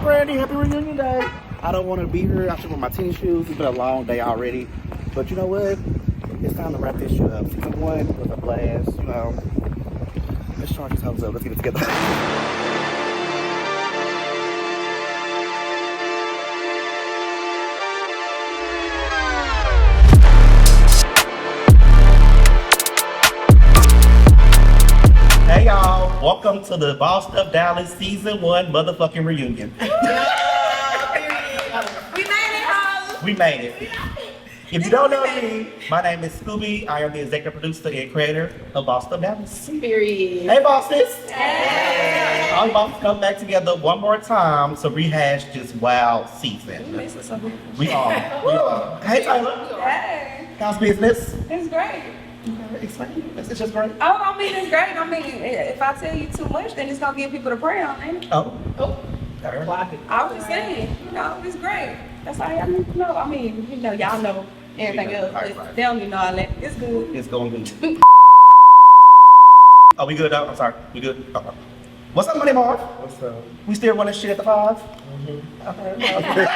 Brandy, happy reunion day. I don't want to be here. I should wear my tennis shoes. It's been a long day already. But you know what? It's time to wrap this shit up. Season 1 was a blast. Let's charge these hoes up. Let's get it together. Hey y'all, welcome to the Bossed Up Dallas Season 1 motherfucking reunion. We made it, hoes. We made it. If you don't know me, my name is Scooby. I am the executive producer and creator of Bossed Up Dallas. Period. Hey bosses! Hey. All about to come back together one more time to rehash this wild season. We are. Hey Tyler, Hey. how's business? It's great. Explain. It's just great. Oh, I mean, it's great. I mean, if I tell you too much, then it's going to give people to pray on, ain't it? Oh. I was just saying, it's great. That's all y'all need to know. I mean, y'all know everything else, but they don't even know all that. It's good. It's going good. Are we good though? I'm sorry. We good? Okay. What's up, Money Marv? What's up? We still running shit at the 5? Okay.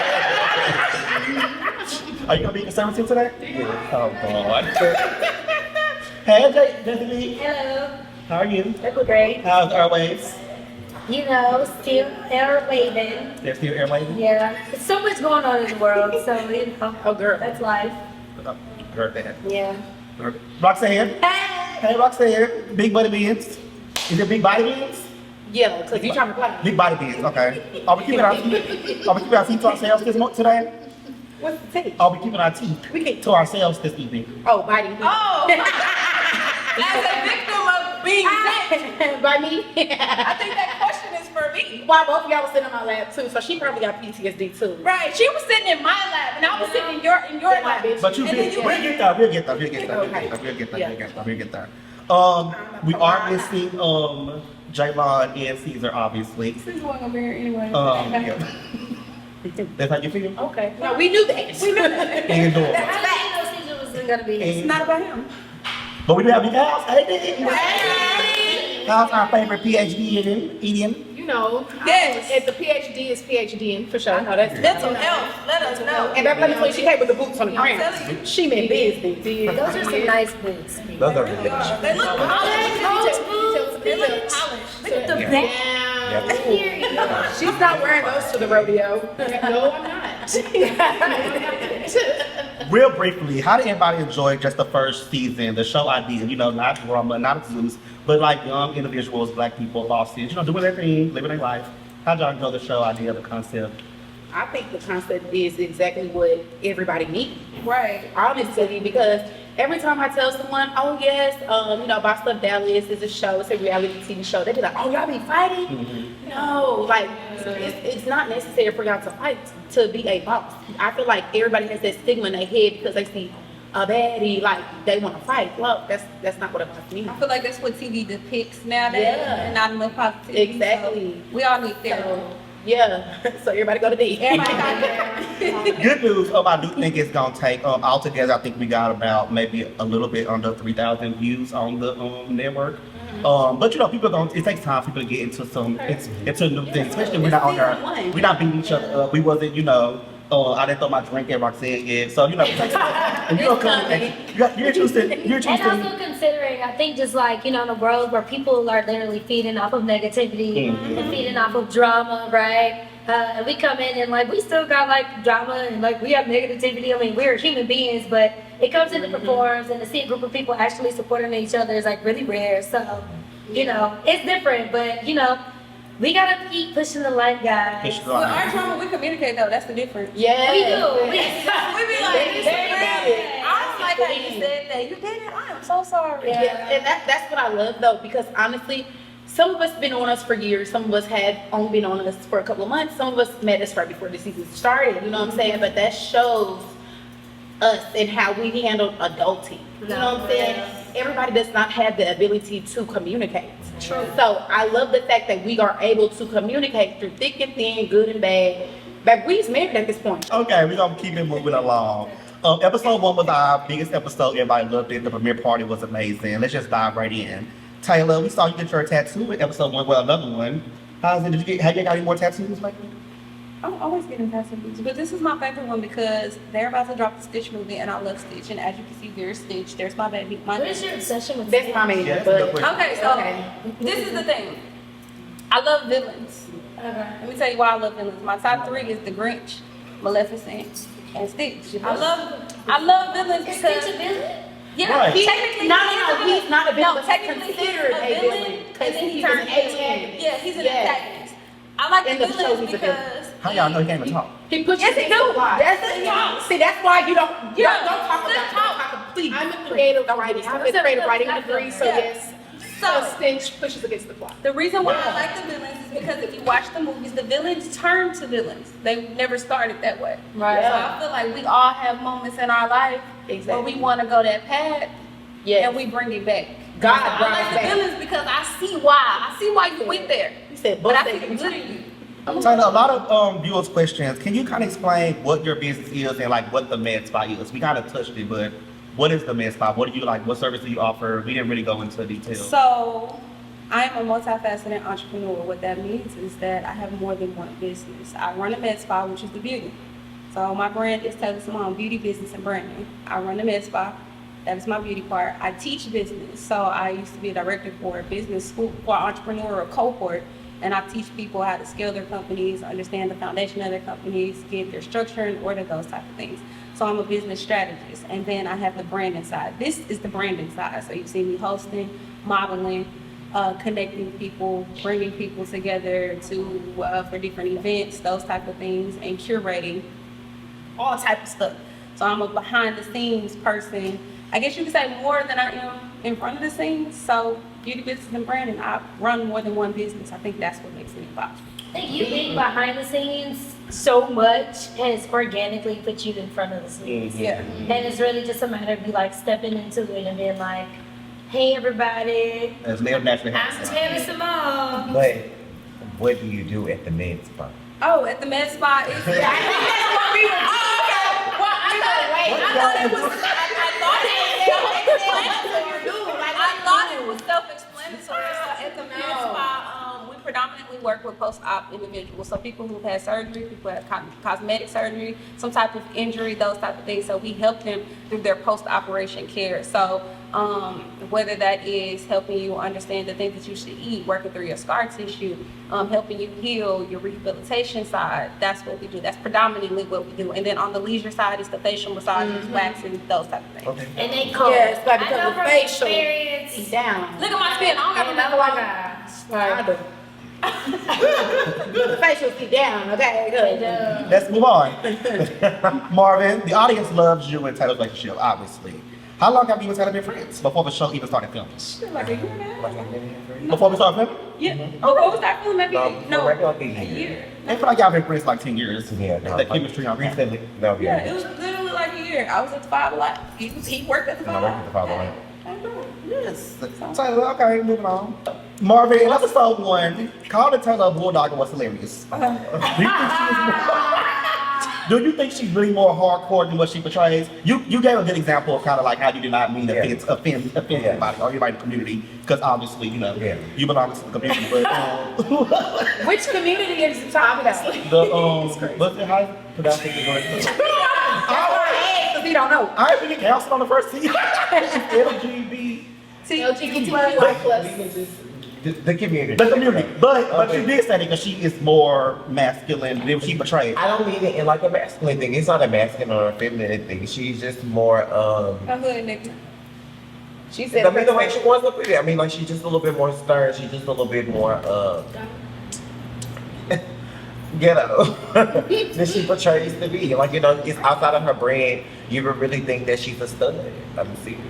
Are you gonna be conservative today? Yeah. Oh God. Hey, Jazzi. Hello. How are you? That's great. How's Airwaves? Still air waving. They're still airwaving? Yeah. There's so much going on in the world, so Oh, girl. that's life. Heard that. Yeah. Roxanne. Hey! Hey, Roxanne. Big body beans. Is it big body beans? Yeah, because you trying to play. Big body beans. Okay. Are we keeping our teeth to ourselves today? What's the tea? Are we keeping our teeth to ourselves this evening? Oh, biting. Oh! As a victim of being sick. By me? I think that question is for me. Why both of y'all was sitting in my lap too, so she probably got PTSD too. Right, she was sitting in my lap, and I was sitting in your lap. bitch. But you And did. then you- We'll get there. We are missing Jaylon and Caesar, obviously. This wasn't gonna be here anyway. Yeah. That's how you feel? Okay. No, we knew that. We knew that. And door. How did you know Caesar wasn't gonna be? It's not about him. But we do have big house. Hey, Hey. how's our favorite PhD Indian? You know, Yes. if the PhD is PhD for sure. No, that's Mental health. Let us know. And that funny when she came with the boots on the I'm ground. telling you. She meant business. Those are some nice boots. Those are They good. look polished. They look polished. Look at the Yeah. back. Yeah. She's not wearing those to the rodeo. No, I'm not. Real briefly, how did everybody enjoy just the first season, the show idea? Not drama, not Zeus, but like young individuals, black people, bosses, doing their thing, living their life. How did y'all enjoy the show idea, the concept? I think the concept is exactly what everybody needs. Right. Honestly, because every time I tell someone, oh yes, Bossed Up Dallas is a show, it's a reality TV show, they be like, oh, y'all be fighting? Mm-hmm. No, like, it's not necessary for y'all to fight to be a boss. I feel like everybody has that stigma in their head because they see a baddie, like, they want to fight. Well, that's not what a boss means. I feel like that's what TV depicts nowadays. Yeah. And not enough positivity. Exactly. So we all need therapy. So, yeah, so everybody go to D. Everybody got therapy. Good news, I do think it's gonna take, altogether, I think we got about maybe a little bit under 3,000 views on the network. But people it takes time for people to get into into new things, especially we're not on there, we're not beating each other up. We wasn't, I didn't throw my drink at Roxanne yet. So, it takes time. And you're interested. And also considering, I think just like, in a world where people are literally feeding off of negativity and feeding off of drama, right? And we come in and we still got drama and we have negativity. I mean, we're human beings, but it comes in different forms, and to see a group of people actually supporting each other is really rare. So, it's different, but we gotta keep pushing the light, guys. With our drama, we communicate though. That's the difference. Yeah. We do. We be like, I was like how you said that. You did it. I am so sorry. Yeah, and that's what I love though, because honestly, some of us been on us for years. Some of us had only been on us for a couple of months. Some of us met us right before the season started. You know what I'm saying? But that shows us and how we handled adulting. You know what I'm saying? Everybody does not have the ability to communicate. True. So I love the fact that we are able to communicate through thick and thin, good and bad. But we's married at this point. Okay, we're gonna keep it moving along. Episode 1 was our biggest episode. Everybody loved it. The premiere party was amazing. Let's just dive right in. Taylor, we saw you get your tattoo in episode 1. Well, another one. How's it? Have you got any more tattoos lately? I'm always getting past some boots, but this is my favorite one because they're about to drop the Stitch movie, and I love Stitch. And as you can see, there's Stitch. There's my baby. What is your obsession with That's my main. Yeah, that's But a good question. Okay, so this is the thing. I love villains. Okay. Let me tell you why I love villains. My top 3 is The Grinch, Maleficent, and Stitch. I love villains Is because Stitch a villain? yeah, Right. technically No, he's he's not a villain. No, but technically he's he's considered a villain, because and then he he's an turned into antagonist. yeah, he's an Yes. antagonist. I like In the the show, villains he's a villain. because How y'all know he can't even talk? He puts Yes, you he in do. the box. That's the talk. See, that's why you don't Yeah, don't talk let's about talk. it. Please. I'm a creative writing. I have a creative writing degree, so Yeah. yes. So Stitch pushes against the plot. the reason why I like the villains is because if you watch the movies, the villains turn to villains. They never started that way. Right. So I feel like we all have moments in our life where we want to go that path, Yes. and we bring it back. God I brought like us the back. villains because I see why. I see why you went there. He said, But I "Bust think that it's good in you. Taylor, a lot of viewers' questions. Can you kind of explain what your business is and like what the Med Spa is? We kind of touched it, but what is the Med Spa? What do you like? What service do you offer? We didn't really go into details. So I am a multifaceted entrepreneur. What that means is that I have more than one business. I run a med spa, which is the beauty. So my brand is Taylor Symone, beauty, business, and branding. I run a med spa. That is my beauty part. I teach business. So I used to be a director for a business school for entrepreneurial cohort. And I teach people how to scale their companies, understand the foundation of their companies, get their structure in order, those type of things. So I'm a business strategist. And then I have the branding side. This is the branding side. So you see me hosting, modeling, connecting people, bringing people together to for different events, those type of things, and curating all type of stuff. So I'm a behind the scenes person. I guess you could say more than I am in front of the scenes. So beauty business and branding, I run more than one business. I think that's what makes me pop. I think you being behind the scenes so much has organically put you in front of the scenes. Yeah. And it's really just a matter of you like stepping into it and being like, hey everybody, As Leo naturally I'm has. Taylor Symone. But what do you do at the med spa? Oh, at the med spa, it's, I think that's what we were. Oh, okay. Well, I thought it was. I thought it was self-explanatory. So at the med spa, we predominantly work with post-op individuals. So people who've had surgery, people who have cosmetic surgery, some type of injury, those type of things. So we help them through their post-operation care. So whether that is helping you understand the things that you should eat, working through your scar tissue, helping you heal, your rehabilitation side, that's what we do. That's predominantly what we do. And then on the leisure side is the facial massages, waxing, those type of things. Okay. And they cold. Yes, but I because know of from facial, experience. he's down. Look at my skin. I don't have And another oh my one. gosh. I do. The facials keep down, okay, They good. do. Let's move on. Marvin, the audience loves you and Taylor's relationship, obviously. How long have you and Taylor been friends before the show even started filming? Like a year now. Before we started filming? Yeah. Before we start filming, maybe No, regular a thing. year. I feel like y'all been friends like 10 years. Yeah, no, That chemistry on recently. No, Yeah, yeah. it was literally like a year. I was at the 5 a lot. He worked at the 5. I worked at the 5 a lot. Yes. Taylor, okay, moving on. Marvin, in episode 1, calling Taylor a bulldog was hilarious. Do you think she's really more hardcore than what she portrays? You gave a good example of kind of like how you did not mean to offend anybody or anybody in the community, because obviously, you know, you belong to the community. But Which community is you talking about? the what's it, how you pronounce it? Because he don't know. I ain't really counseled on the first season. LGBT. LGBTQI plus. The community. The community, but Okay. you did say that because she is more masculine than she portrays. I don't mean it in like a masculine thing. It's not a masculine or a feminine thing. She's just more, A hood nigga. She said, I mean, the way she wants to put it. I mean, like, she's just a little bit more stern. She's just a little bit more, ghetto than she portrays to be. Like, you know, it's outside of her brand. You would really think that she's a stud. I'm serious.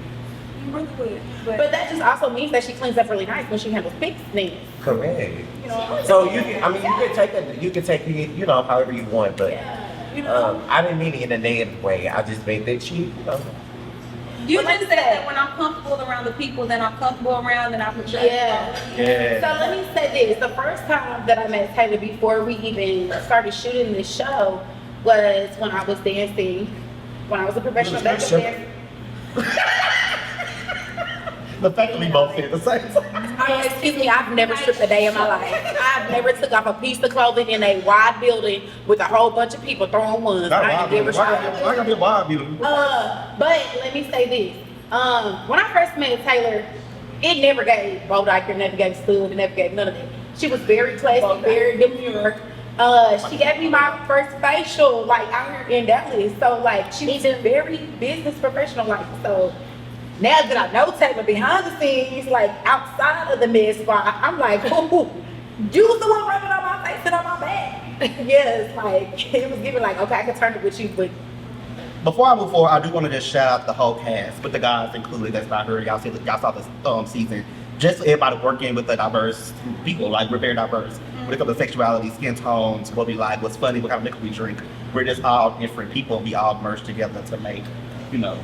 You really would. but that just also means that she cleans up really nice when she handles big things. Correct. You know? So you can, I mean, you can take it, you know, however you want, but You know? I didn't mean it in a negative way. I just made that she, you know. You But like just I said said- that when I'm comfortable around the people that I'm comfortable around, and I portray. Yeah. So let me say this. The first time that I met Taylor before we even started shooting this show was when I was dancing, when I was a professional You was backup dancing? dancer. The fact that we both said the same thing. Excuse me, I've never stripped a day in my life. I've never took off a piece of clothing in a wide building with a whole bunch of people throwing ones. Not I wild ain't never beauty. Why tried. gotta be a wild beauty? But let me say this. When I first met Taylor, it never gave Bo Diker, never gave Stud, it never gave none of that. She was very classy, very demure. She gave me my first facial, like, out here in Dallas. So, like, she was very business professional, like, so. Now that I know Taylor behind the scenes, like, outside of the med spa, I'm like, ooh, you was the one rubbing on my face and on my back. Yes, like, it was giving, like, okay, I can turn it with you, but Before I move forward, I do want to just shout out the whole cast, with the guys included that's not here. Y'all saw this season. Just everybody working with the diverse people, like we're very diverse. When it comes to sexuality, skin tones, what we like, what's funny, what kind of liquor we drink. We're just all different people. We all merge together to make,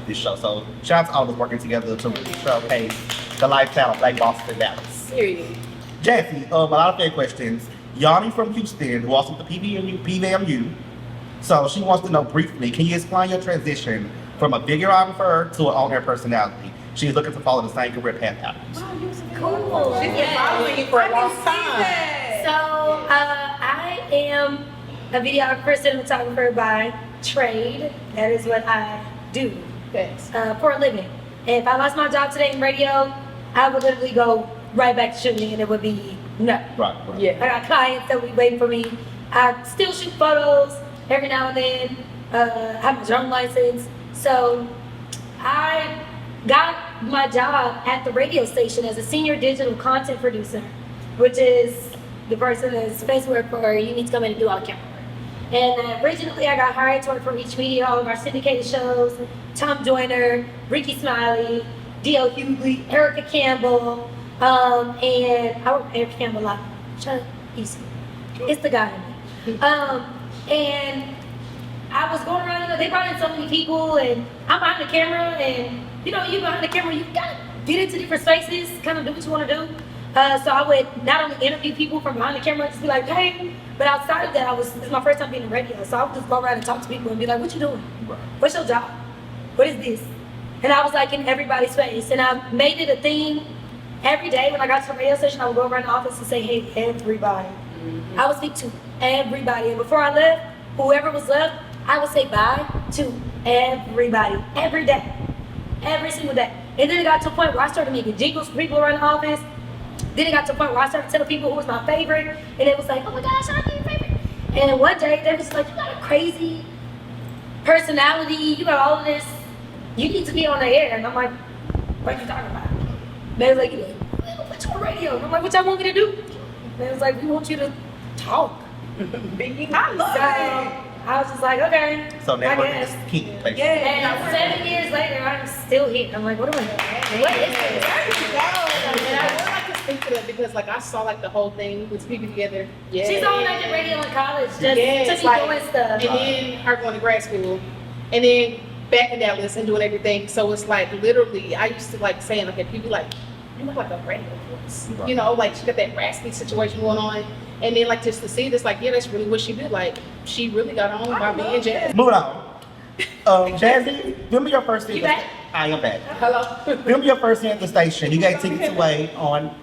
this show. So shout out to all of us working together to really showcase the lifestyle of Black Boston Dallas. serious. Jazzi, a lot of fair questions. Yanni from Houston, who also with the PVMU. So she wants to know briefly, can you explain your transition from a videographer to an on-air personality? She's looking to follow the same career path out. Cool. She's been Yes. following you for a long time. So, I am a videographer, cinematographer by trade. That is what I do Yes. for a living. And if I lost my job today in radio, I would literally go right back to shooting and it would be no. Right. Yeah. I got clients that be waiting for me. I still shoot photos every now and then. I have my drone license. So I got my job at the radio station as a senior digital content producer, which is the person that's basically for you need to come in and do all the camera work. And originally I got hired to work for Reach Media, all of our syndicated shows, Tom Joyner, Ricky Smiley, D.L. Hughley, Erica Campbell, and I work with Erica Campbell a lot. Shut up, easy. It's the guy in me. And I was going around, they brought in so many people, and I'm behind the camera, and you behind the camera, you gotta get into different spaces, kind of do what you want to do. So I would not only interview people from behind the camera, just be like, hey, but outside of that, this is my first time being in radio, so I would just go around and talk to people and be like, what you doing? What's your job? What is this? And I was like in everybody's face, and I made it a thing. Every day when I got to the radio station, I would go around the office and say, hey, everybody. I would speak to everybody, and before I left, whoever was left, I would say bye to everybody, every day, every single day. And then it got to a point where I started making jingles for people around the office. Then it got to a point where I started telling people who was my favorite, and it was like, oh my gosh, I'm your favorite. And one day they was like, you got a crazy personality, you got all of this, you need to be on the air. And I'm like, what are you talking about? They was like, we'll put you on the radio. And I'm like, what y'all want me to do? And they was like, we want you to talk. I love it. I was just like, okay. So I networking guess. is key. Basically. And 7 years later, I'm still here. I'm like, what am I doing? What is this? And I would like to speak to that because, like, I saw like the whole thing with people together. Yeah. She's on like the radio in college, just Yes, to be like, doing stuff. And then her going to grad school, and then back in Dallas and doing everything. So it's like literally, I used to like saying, okay, people like, you look like a radio voice. Right. You know, like she got that raspy situation going on. And then like just to see this, like, yeah, that's really what she did. Like she really got on by being Jazz. Moving on. Jazzi, give me your first You back? I am back. Hello. Film your first day at the station. You gave tickets away on.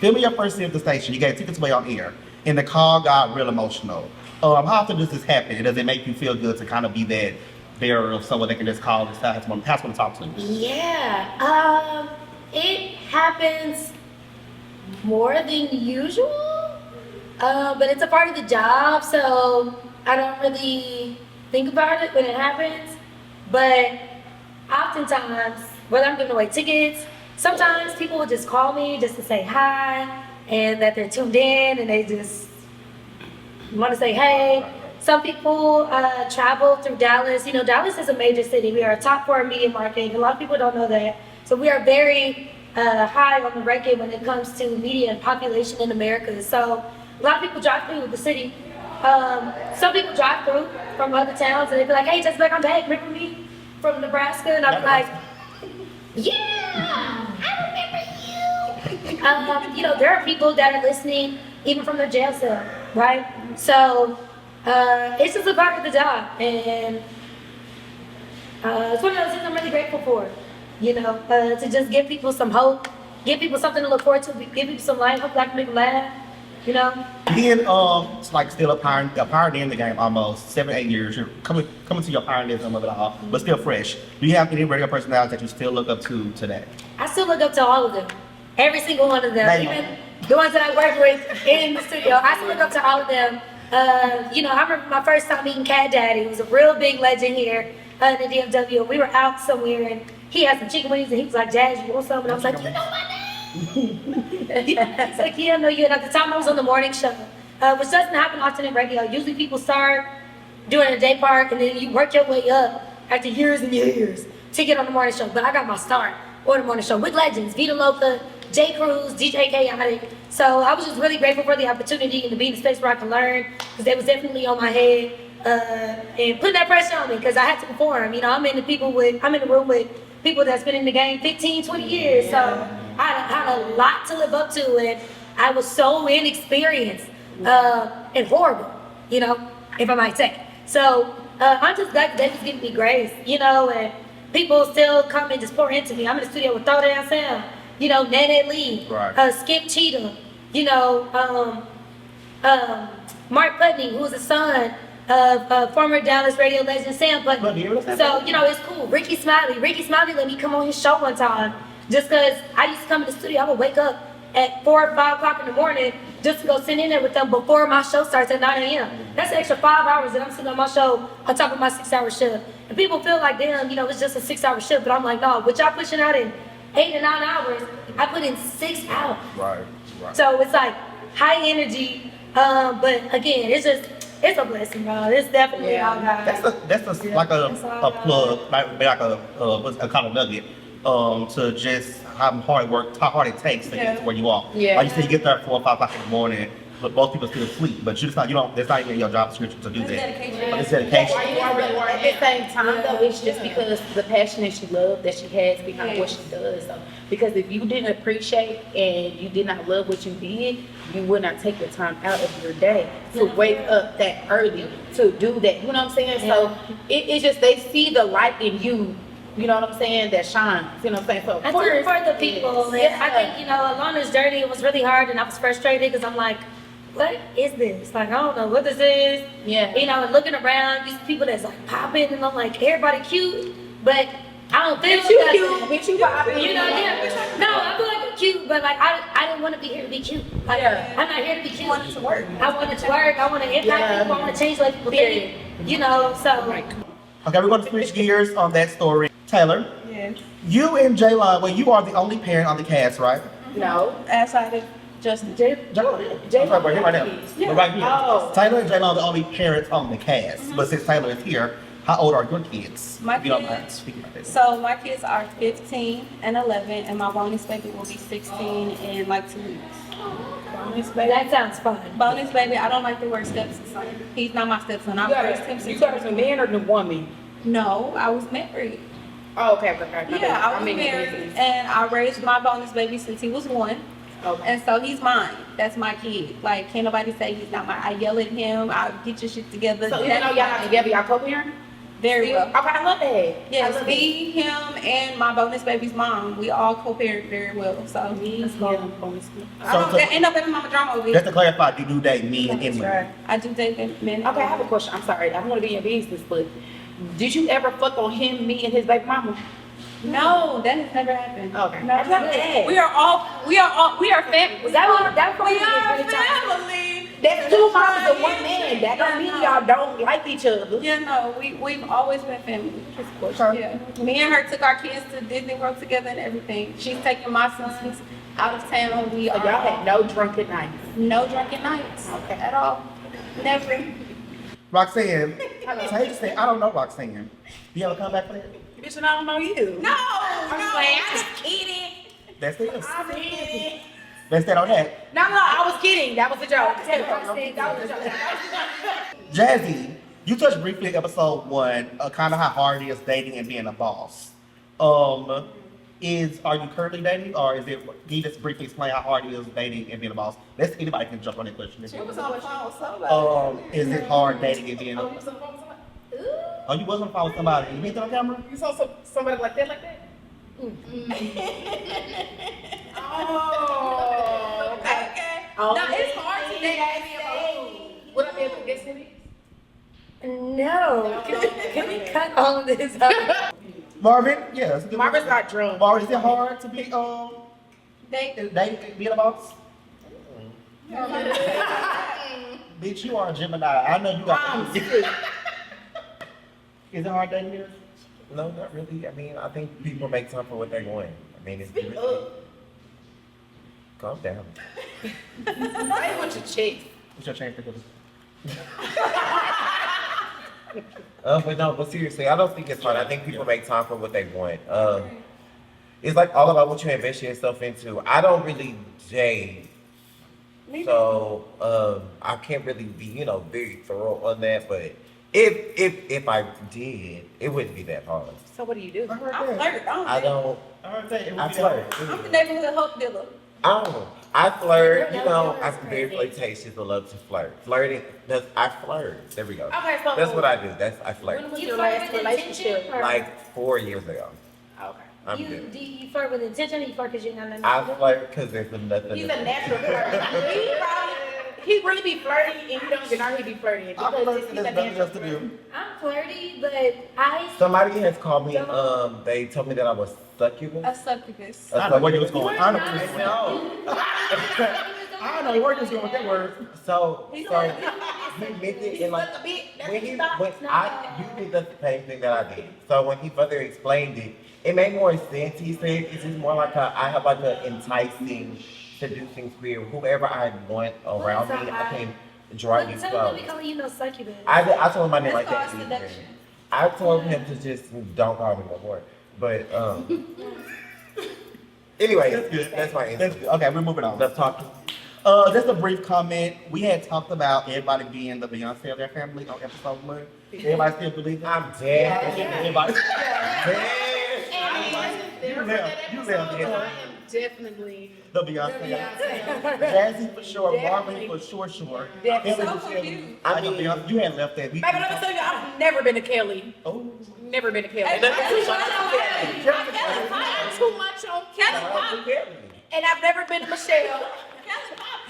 Film your first day at the station. You gave tickets away on air, and the call got real emotional. How often does this happen? Does it make you feel good to kind of be that bearer of someone that can just call and have someone to talk to? Yeah. It happens more than usual, but it's a part of the job, so I don't really think about it when it happens. But oftentimes, whether I'm giving away tickets, sometimes people will just call me just to say hi and that they're tuned in and they just want to say hey. Some people travel through Dallas. You know, Dallas is a major city. We are a top 4 media market. A lot of people don't know that. So we are very high on the ranking when it comes to media and population in America. So a lot of people drive through the city. Some people drive through from other towns and they be like, hey, Jessica, I'm back. Remember me from Nebraska? And I'm like, yeah, I remember you. You know, there are people that are listening even from their jail cell, right? So it's just a part of the job. And it's one of those things I'm really grateful for. you know, to just give people some hope, give people something to look forward to, give people some light, hope I can make them laugh, you know. Being it's like still a pioneer in the game almost 7-8 years. You're coming to your pioneerism of it all, but still fresh. Do you have any radio personalities that you still look up to today? I still look up to all of them, every single one of them, Name even the ones that I work with in the studio. I still look up to all of them. You know, I remember my first time meeting Cat Daddy. He was a real big legend here in the DFW. We were out somewhere and he had some chicken wings and he was like, Jazz, you want some? And I was like, you know my name? He's like, yeah, I know you. And at the time I was on the morning show, which doesn't happen often in radio. Usually people start doing a day part and then you work your way up after years and years to get on the morning show. But I got my start on the morning show with legends, Vita Loca, J. Cruz, DJ Chaotic. So I was just really grateful for the opportunity and to be in a space where I could learn, because they was definitely on my head and putting that pressure on me because I had to perform. You know, I'm in the room with people that's been in the game 15, 20 years. So I had a lot to live up to, and I was so inexperienced and horrible, you know, if I might say. So I'm just glad that they was giving me grace, you know, and people still come and just pour into me. I'm in the studio with Throwdown Sam, you know, Nene Lee, Right. Skip Cheetah, you know, Mark Putney, who's the son of former Dallas radio legend Sam Putney. So, you know, it's cool. Ricky Smiley let me come on his show one time just because I used to come to the studio. I would wake up at 4 or 5 o'clock in the morning just to go sit in there with them before my show starts at 9 a.m. That's an extra 5 hours that I'm sitting on my show on top of my 6-hour shift. And people feel like, damn, you know, it's just a 6-hour shift. But I'm like, no, what y'all pushing out in 8 to 9 hours, I put in 6 hours. Right. So it's like high energy, but again, it's a blessing, bro. It's definitely all God. That's like a plug, like a kind of nugget. To just how hard it takes to get to where you are. Yeah. Like you said, you get there at 4 or 5 o'clock in the morning, but most people still sleep. But it's not even your job description to do that. dedication. But it's dedication. At the same time, though, it's just because the passion that she loves that she has behind what she does. So, because if you didn't appreciate and you did not love what you did, you would not take the time out of your day to wake up that early to do that. You know what I'm saying? So it's just they see the light in you. You know what I'm saying? That shines. You know what I'm saying? So I do it for the people. And Yeah. I think, you know, along this journey, it was really hard and I was frustrated because I'm like, what is this? Like, I don't know what this is. Yeah. You know, and looking around, these people that's like popping and I'm like, everybody cute, but I don't feel nothing. Bitch, you popping. You know, yeah. No, I feel like I'm cute, but like I didn't want to be here to be cute. Like, Yeah. I'm not here to be cute. You wanted to work. I wanted to work. I want to impact Yeah. people. I want to change like people Period. think. You know, so Okay, we're going to switch gears on that story. Taylor, Yes. you and Jaylon, well, you are the only parent on the cast, right? No. Outside of Justin. Jaylon, right here, right now. Yeah. We're right here. Oh. Taylor and Jaylon are the only parents on the cast. But since Taylor is here, how old are your kids? My If you don't kids- mind speaking about this. So my kids are 15 and 11, and my bonus baby will be 16 in like 2 weeks. Bonus baby. that sounds fun. Bonus baby. I don't like the word stepson. He's not my stepson. I raised him You since got a man or the woman? No, I was married. Oh, okay. My Yeah, bad. I was I'm in your married, business. and I raised my bonus baby since he was 1. Okay. And so he's mine. That's my kid. Like, can't nobody say he's not mine. I yell at him. I get your shit together. So even That's though y'all my not together, y'all co-parent? Very well. Okay, I love that. I Yes, love me, him, and my bonus baby's mom. We all co-parent very well. So Me, let's him, go. bonus baby. I don't end up having mama drama over Just it. to clarify, you do date men and women. Right. I do date them men. Okay, I have a question. I'm sorry. I don't want to be in business, but did you ever fuck on him, me, and his baby mama? No, that has never happened. Okay. No, I just have to ask. we are family. Was that what that We probably is are really tough. family. That's 2 mamas and 1 man. That don't mean y'all don't like each other. Yeah, no, we've always been family. Okay. Yeah. Me and her took our kids to Disney World together and everything. She's taking my sons out of town. We So are y'all had no drunken nights. no drunken nights. Okay. At all. Never. Roxanne, Taylor said, I don't know Roxanne. You ever come back for that? Bitch, and I don't know you. No, I'm playing. I'm just kidding. That's it. I'm kidding. That's that on that. No, I was kidding. That was a joke. That was a joke. Jazzi, you touched briefly in episode 1, kind of how hard it is dating and being a boss. Are you currently dating, or is it? Can you just briefly explain how hard it is dating and being a boss? Anybody can jump on that question. She was on the phone with somebody. Is it hard dating and being a Oh, you wasn't following somebody. You meet on camera? You saw somebody like that? Oh, okay. Now it's hard to date. Would I be able to guess who it is? No. Can we cut all of this out? Marvin, yes. Marvin's not drunk. Marvin, is it hard to be Date. be a boss? Bitch, you are a Gemini. I know you got. Is it hard dating here? No, not really. I mean, I think people make time for what they want. I mean, it's Speak really. up. Calm down. I want your chicks. What's your change for this? But seriously, I don't think it's hard. I think people make time for what they want. It's like all about what you invest yourself into. I don't really date, so I can't really be, very thorough on that. But if I did, it wouldn't be that hard. So what do you do? I heard I that. flirt. I don't. I heard that. It would I be flirt. hard. I'm the neighborhood hope dealer. I flirt. You're I'm very crazy. flirtatious. I love to flirt. Flirting. I flirt. There we go. Okay, so That's what I do. I flirt. When was You your flirt last with relationship? intention or- Like 4 years ago. Okay. I'm you, good. do you flirt with intention or you flirt because you're not I flirt because there's nothing. He's to a do. natural flirter. He really be flirting and you don't even know he be flirting. I Because flirt he's because a there's nothing natural else to flirter. do. I'm flirty, but I Somebody has called me. They told me that I was succubus. A succubus. I know where you was going. I know We're where you was not- going. I know where you was going with that word. So He he said- meant it He in like looked a bit. That's when he what when you did the same thing that I did. So when he further explained it, it made more sense. He said it's just more like I have like an enticing, seducing spirit. Whoever I want around me, I can draw you Look, tell me close. we calling you no succubus. I told him I didn't It's like that called either. seduction. I told him to just don't call me no more. But anyway, That's good. that's my That's answer. good. Okay, we're moving on. Let's talk. Just a brief comment. We had talked about everybody being the Beyonce of their family on episode 1. Everybody still believe that? I'm dead. Everybody. You You left. left, I yeah. am definitely The Beyonce. Beyonce. Jazzi for sure. Definitely. Marvin for sure. Definitely. Kelly So for confused. I know Beyonce. You had left that. Baby, let me tell you, I've never been to Kelly. Oh. Never been to Kelly. Hey, Nothing Kelly, too much on Kelly. I'm too much on Kelly. And I've never been to Michelle.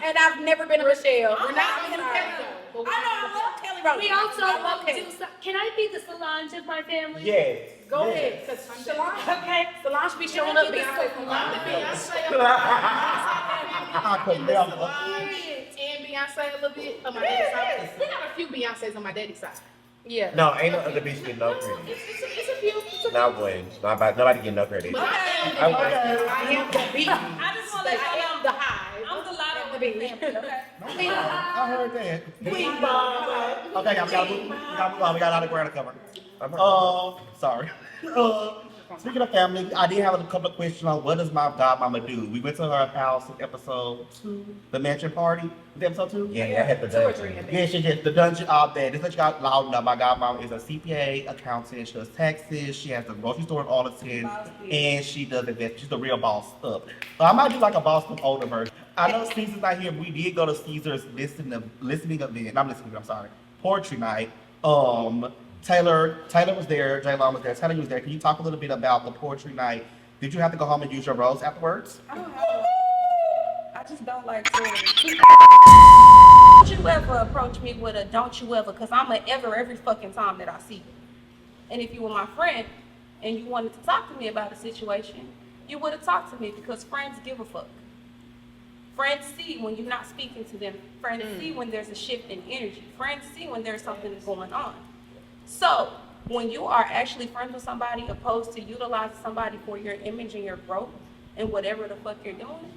And I've never been to Michelle. We're not being Kelly. I know, I love Kelly Rowland. We also I love won't Kelly. do. Can I be the Solange of my family? Yes. Go yes. ahead, because Solange, okay, Solange be showing up Beyonce. I could never. And Beyonce a little bit on my daddy's side. We got a few Beyonces on my daddy's side. Yeah. No, ain't no other bitch getting no credit. It's a few. Not one. Nobody getting no credit. But I am the bee. I just want to let I y'all am know the hive. I'm the light of the the bee. family, okay? I heard that. Queen mama. Okay, y'all, we gotta move on. We got a lot of ground to cover. Sorry. Speaking of family, I did have a couple of questions on what does my godmama do. We went to her house in episode 2, the mansion party. Was it episode 2? Yeah, I had the 2 or dungeon. 3, I think. Yeah, she did the dungeon all day. This is what you got loud enough. My godmama is a CPA, accountant. She does taxes. She has the grocery store in Arlington, and she does invest. She's the real boss up. So I might do like a boss up older version. I know Caesar's not here. We did go to Caesar's listening event. I'm sorry, poetry night. Taylor was there. Jaylon was there. Taylor was there. Can you talk a little bit about the poetry night? Did you have to go home and use your rose afterwards? I don't have a, I just don't like to. Don't you ever approach me with a don't you ever, because I'm a ever every fucking time that I see you. And if you were my friend and you wanted to talk to me about a situation, you would have talked to me because friends give a fuck. Friends see when you're not speaking to them. Friends see when there's a shift in energy. Friends see when there's something that's going on. So when you are actually friends with somebody opposed to utilizing somebody for your image and your growth and whatever the fuck you're doing,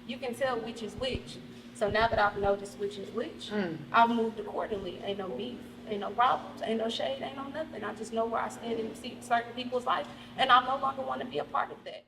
you can tell which is which. So now that I've noticed which is which, I've moved accordingly. Ain't no beef, ain't no problems, ain't no shade, ain't no nothing. I just know where I stand in certain people's life, and I no longer want to be a part of that.